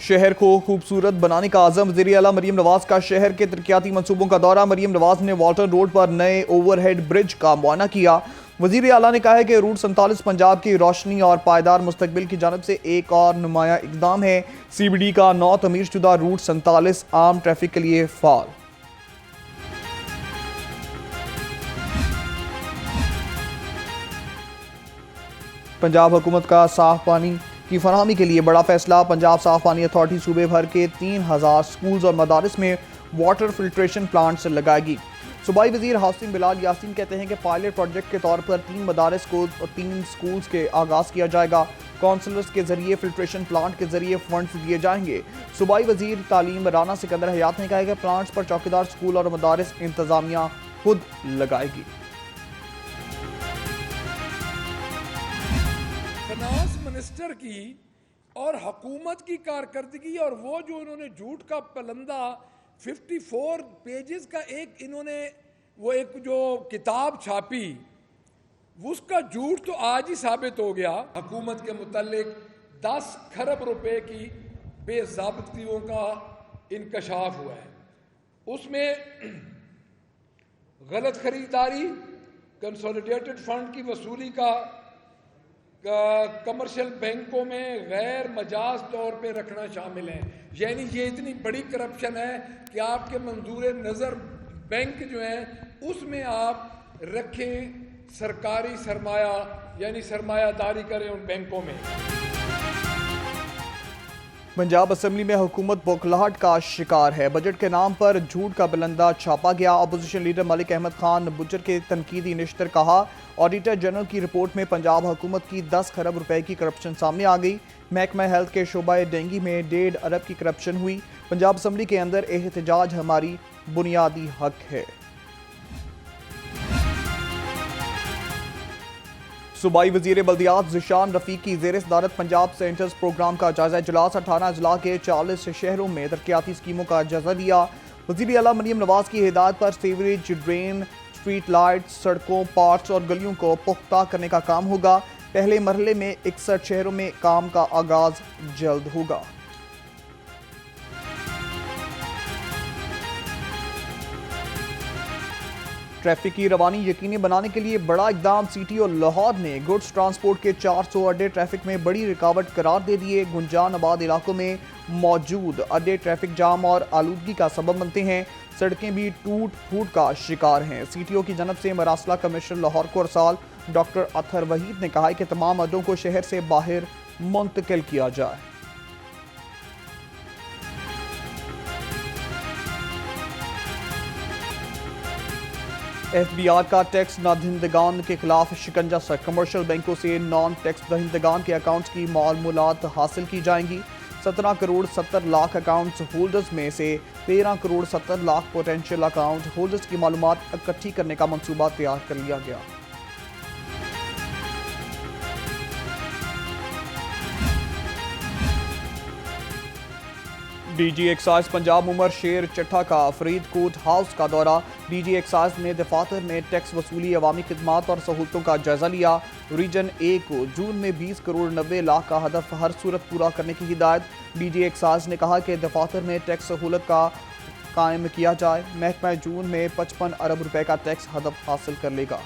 شہر کو خوبصورت بنانے کا عزم وزیر اعلیٰ مریم نواز کا شہر کے ترقیاتی منصوبوں کا دورہ مریم نواز نے والٹن روڈ پر نئے اوور ہیڈ برج کا معائنہ کیا وزیر اعلیٰ نے کہا ہے کہ روٹ 47 پنجاب کی روشنی اور پائیدار مستقبل کی جانب سے ایک اور نمایاں اقدام ہے سی بی ڈی کا نو تعمیر شدہ روٹ 47 عام ٹریفک کے لیے فعال پنجاب حکومت کا صاف پانی کی فراہمی کے لیے بڑا فیصلہ پنجاب صاف پانی اتھارٹی صوبے بھر کے 3000 سکولز اور مدارس میں واٹر فلٹریشن پلانٹس لگائے گی صوبائی وزیر ہاؤسنگ بلال یاسین کہتے ہیں کہ پائلٹ پروجیکٹ کے طور پر 3 مدارس کو 3 سکولز کے آغاز کیا جائے گا کونسلرز کے ذریعے فلٹریشن پلانٹ کے ذریعے فنڈز دیے جائیں گے صوبائی وزیر تعلیم رانا سکندر حیات نے کہا کہ پلانٹس پر چوکیدار سکول اور مدارس انتظامیہ خود لگائے گی فنانس منسٹر کی اور حکومت کی کارکردگی اور وہ جو انہوں نے جھوٹ کا پلندہ 54 پیجز کا ایک جو کتاب چھاپی اس کا جھوٹ تو آج ہی ثابت ہو گیا حکومت کے متعلق 10 کھرب روپے کی بے ضابطگیوں کا انکشاف ہوا ہے اس میں غلط خریداری کنسولیڈیٹڈ فنڈ کی وصولی کا کمرشل بینکوں میں غیر مجاز طور پہ رکھنا شامل ہے یعنی یہ اتنی بڑی کرپشن ہے کہ آپ کے منظور نظر بینک جو ہیں اس میں آپ رکھیں سرکاری سرمایہ یعنی سرمایہ داری کریں ان بینکوں میں پنجاب اسمبلی میں حکومت بوکھلاہٹ کا شکار ہے بجٹ کے نام پر جھوٹ کا بلندہ چھاپا گیا اپوزیشن لیڈر ملک احمد خان بجر کے تنقیدی نشتر کہا آڈیٹر جنرل کی رپورٹ میں پنجاب حکومت کی 10 کھرب روپے کی کرپشن سامنے آ گئی محکمہ ہیلتھ کے شعبہ ڈینگی میں 1.5 ارب کی کرپشن ہوئی پنجاب اسمبلی کے اندر احتجاج ہماری بنیادی حق ہے صوبائی وزیر بلدیات ذیشان رفیق کی زیر صدارت پنجاب سینٹرز پروگرام کا جائزہ اجلاس 18 اضلاع کے 40 شہروں میں ترقیاتی اسکیموں کا جائزہ لیا وزیر اعلیٰ مریم نواز کی ہدایت پر سیوریج ڈرین اسٹریٹ لائٹ سڑکوں پارکس اور گلیوں کو پختہ کرنے کا کام ہوگا پہلے مرحلے میں 61 شہروں میں کام کا آغاز جلد ہوگا ٹریفک کی روانی یقینی بنانے کے لیے بڑا اقدام سی ٹی او لاہور نے گڈز ٹرانسپورٹ کے 400 اڈے ٹریفک میں بڑی رکاوٹ قرار دے دیے گنجان آباد علاقوں میں موجود اڈے ٹریفک جام اور آلودگی کا سبب بنتے ہیں سڑکیں بھی ٹوٹ پھوٹ کا شکار ہیں سی ٹی او کی جانب سے مراسلہ کمشنر لاہور کو ارسال ڈاکٹر اطہر وحید نے کہا کہ تمام اڈوں کو شہر سے باہر منتقل کیا جائے ایف بی آر کا ٹیکس نہ دہندگان کے خلاف شکنجہ سخت کمرشل بینکوں سے نان ٹیکس دہندگان کے اکاؤنٹس کی معلومات حاصل کی جائیں گی 17 کروڑ 70 لاکھ اکاؤنٹس ہولڈرز میں سے 13 crore 70 lakh potential account holders کی معلومات اکٹھی کرنے کا منصوبہ تیار کر لیا گیا ڈی جی ایکسائز پنجاب عمر شیر چٹھا کا فرید کوٹ ہاؤس کا دورہ ڈی جی ایکسائز نے دفاتر میں ٹیکس وصولی عوامی خدمات اور سہولتوں کا جائزہ لیا ریجن اے کو جون میں 20 کروڑ 90 لاکھ کا ہدف ہر صورت پورا کرنے کی ہدایت ڈی جی ایکسائز نے کہا کہ دفاتر میں ٹیکس سہولت کا قائم کیا جائے محکمہ جون میں 55 ارب روپے کا ٹیکس ہدف حاصل کر لے گا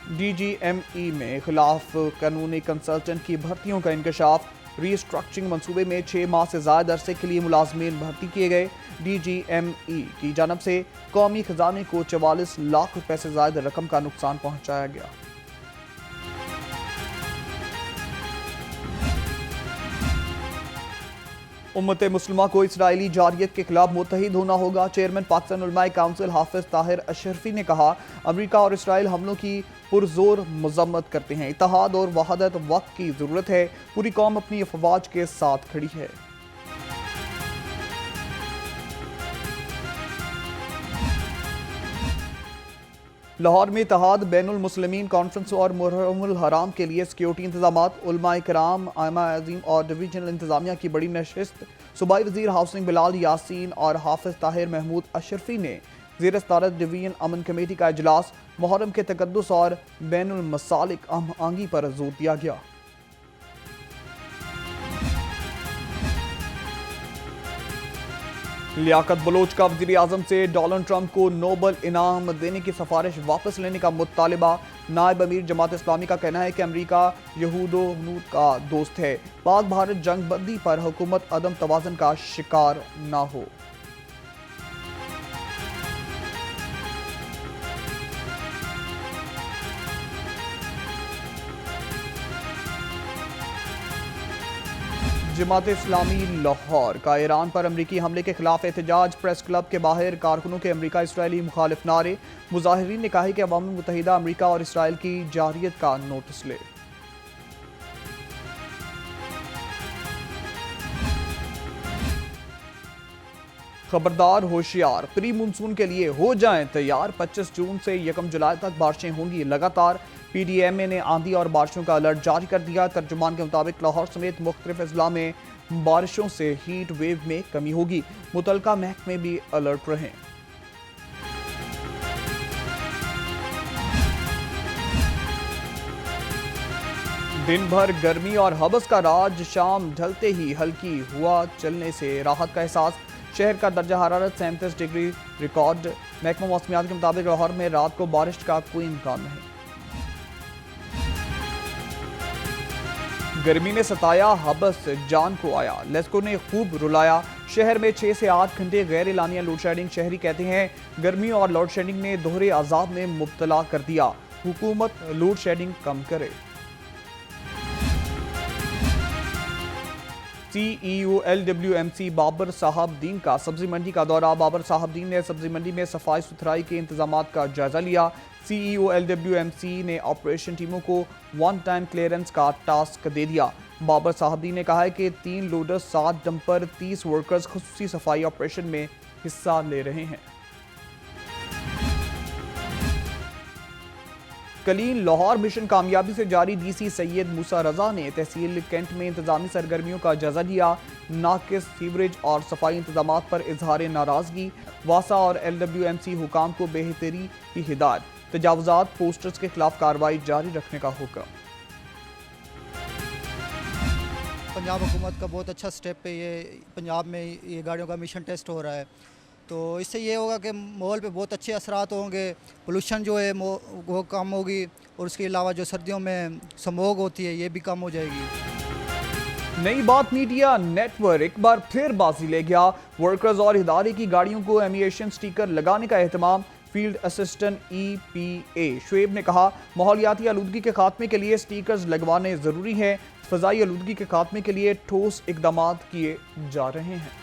ڈی جی ایم ای میں خلاف قانونی کنسلٹنٹ کی بھرتیوں کا انکشاف ری اسٹرکچرنگ منصوبے میں 6 ماہ سے زائد عرصے کے لیے ملازمین بھرتی کیے گئے ڈی جی ایم ای کی جانب سے قومی خزانے کو 44 لاکھ روپے سے زائد رقم کا نقصان پہنچایا گیا امت مسلمہ کو اسرائیلی جارحیت کے خلاف متحد ہونا ہوگا چیئرمین پاکستان علماء کونسل حافظ طاہر اشرفی نے کہا امریکہ اور اسرائیل حملوں کی پرزور مذمت کرتے ہیں اتحاد اور وحدت وقت کی ضرورت ہے پوری قوم اپنی افواج کے ساتھ کھڑی ہے لاہور میں اتحاد بین المسلمین کانفرنس اور محرم الحرام کے لیے سیکیورٹی انتظامات علماء کرام ائمہ عظیم اور ڈویژنل انتظامیہ کی بڑی نشست صوبائی وزیر ہاؤسنگ بلال یاسین اور حافظ طاہر محمود اشرفی نے زیر صدارت ڈویژن امن کمیٹی کا اجلاس، محرم کے تقدس اور بین المسالک ہم آہنگی پر زور دیا گیا۔ لیاقت بلوچ کا وزیر اعظم سے ڈونلڈ ٹرمپ کو نوبل انعام دینے کی سفارش واپس لینے کا مطالبہ۔ نائب امیر جماعت اسلامی کا کہنا ہے کہ امریکہ یہود و ہنود کا دوست ہے، پاک بھارت جنگ بندی پر حکومت عدم توازن کا شکار نہ ہو۔ جماعت اسلامی لاہور کا ایران پر امریکی حملے کے خلاف احتجاج، پریس کلب کے باہر کارکنوں کے امریکہ اسرائیلی مخالف نعرے۔ مظاہرین نے کہا ہے کہ اقوام متحدہ امریکہ اور اسرائیل کی جارحیت کا نوٹس لے۔ خبردار ہوشیار، پری مونسون کے لیے ہو جائیں تیار۔ 25 جون سے 1 جولائی تک بارشیں ہوں گی لگاتار۔ پی ڈی ایم اے نے آندھی اور بارشوں کا الرٹ جاری کر دیا۔ ترجمان کے مطابق لاہور سمیت مختلف اضلاع میں بارشوں سے ہیٹ ویو میں کمی ہوگی، متعلقہ محکمے بھی الرٹ رہیں۔ دن بھر گرمی اور ہبس کا راج، شام ڈھلتے ہی ہلکی ہوا چلنے سے راحت کا احساس۔ شہر کا درجہ حرارت 37 ڈگری ریکارڈ۔ محکمہ موسمیات کے مطابق لاہور میں رات کو بارش کا کوئی امکان نہیں۔ گرمی نے ستایا، ہبس جان کو آیا، لیسکو نے خوب رلایا۔ شہر میں 6 سے 8 گھنٹے غیر اعلانیہ لوڈ شیڈنگ۔ شہری کہتے ہیں گرمی اور لوڈ شیڈنگ نے دوہرے عذاب میں مبتلا کر دیا، حکومت لوڈ شیڈنگ کم کرے۔ C E O L W M C Babar صاحب دین کا سبزی منڈی کا دورہ۔ بابر صاحب دین نے سبزی منڈی میں صفائی ستھرائی کے انتظامات کا جائزہ لیا۔ C E O L W M C نے آپریشن ٹیموں کو ون ٹائم کلیئرنس کا ٹاسک دے دیا۔ بابر صاحب دین نے کہا ہے کہ 3 لوڈر، 7 ڈمپر، 30 ورکرز خصوصی صفائی آپریشن میں حصہ لے رہے ہیں۔ کلین لاہور مشن کامیابی سے جاری۔ ڈی سی سید موسیٰ رضا نے تحصیل کینٹ میں انتظامی سرگرمیوں کا جائزہ لیا۔ ناقص سیوریج اور صفائی انتظامات پر اظہار ناراضگی۔ واسا اور ایل ڈبلیو ایم سی حکام کو بہتری کی ہدایت۔ تجاوزات پوسٹرز کے خلاف کارروائی جاری رکھنے کا حکم۔ پنجاب حکومت کا بہت اچھا سٹیپ ہے یہ، پنجاب میں یہ گاڑیوں کا مشن ٹیسٹ ہو رہا ہے، تو اس سے یہ ہوگا کہ ماحول پہ بہت اچھے اثرات ہوں گے، پولوشن جو ہے وہ کم ہوگی، اور اس کے علاوہ جو سردیوں میں سموگ ہوتی ہے یہ بھی کم ہو جائے گی۔ نئی بات میڈیا نیٹ ورک ایک بار پھر بازی لے گیا۔ ورکرز اور ادارے کی گاڑیوں کو ایمیشن سٹیکر لگانے کا اہتمام۔ فیلڈ اسسٹنٹ ای پی اے شعیب نے کہا ماحولیاتی آلودگی کے خاتمے کے لیے سٹیکرز لگوانے ضروری ہیں۔ فضائی آلودگی کے خاتمے کے لیے ٹھوس اقدامات کیے جا رہے ہیں۔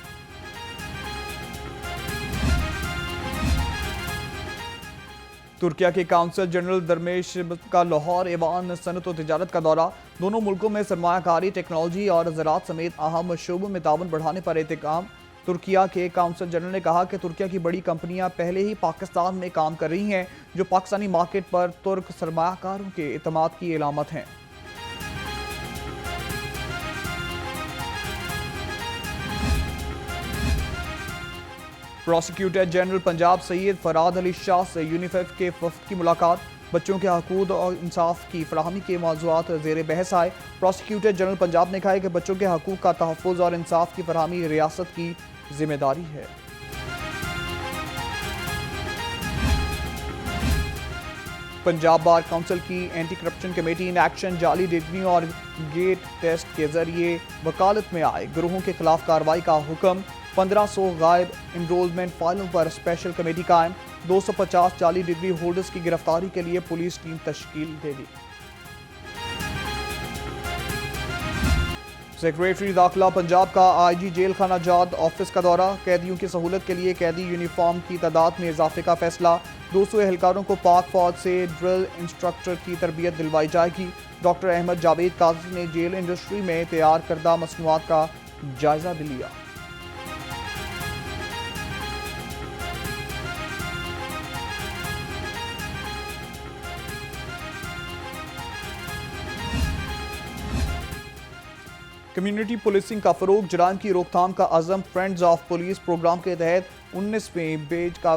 ترکیہ کے کونسل جنرل درمیش کا لاہور ایوان صنعت و تجارت کا دورہ۔ دونوں ملکوں میں سرمایہ کاری، ٹیکنالوجی اور زراعت سمیت اہم شعبوں میں تعاون بڑھانے پر اتفاق۔ ترکیہ کے کونسل جنرل نے کہا کہ ترکیہ کی بڑی کمپنیاں پہلے ہی پاکستان میں کام کر رہی ہیں، جو پاکستانی مارکیٹ پر ترک سرمایہ کاروں کے اعتماد کی علامت ہیں۔ پروسیکیوٹر جنرل پنجاب سید فراد علی شاہ سے یونیسیف کے وفد کی ملاقات۔ بچوں کے حقوق اور انصاف کی فراہمی کے موضوعات زیر بحث آئے۔ پروسیکیوٹر جنرل پنجاب نے کہا ہے کہ بچوں کے حقوق کا تحفظ اور انصاف کی فراہمی ریاست کی ذمہ داری ہے۔ پنجاب بار کونسل کی anti corruption committee in action جعلی ڈگریوں اور گیٹ ٹیسٹ کے ذریعے وکالت میں آئے گروہوں کے خلاف کارروائی کا حکم۔ 1500 غائب انرولمنٹ فائلوں پر اسپیشل کمیٹی قائم۔ 250 جعلی ڈگری ہولڈرز کی گرفتاری کے لیے پولیس ٹیم تشکیل دے دی۔ سیکریٹری داخلہ پنجاب کا آئی جی جیل خانہ جات آفس کا دورہ۔ قیدیوں کی سہولت کے لیے قیدی یونیفارم کی تعداد میں اضافے کا فیصلہ۔ 200 اہلکاروں کو پاک فوج سے ڈرل انسٹرکٹر کی تربیت دلوائی جائے گی۔ ڈاکٹر احمد جاوید قاضی نے جیل انڈسٹری میں تیار کردہ مصنوعات کا جائزہ بھی لیا۔ کمیونٹی پولیسنگ کا فروغ، جرائم کی روک تھام کا عزم۔ فرینڈز آف پولیس پروگرام کے تحت 19ویں بیچ کا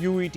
UET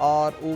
RO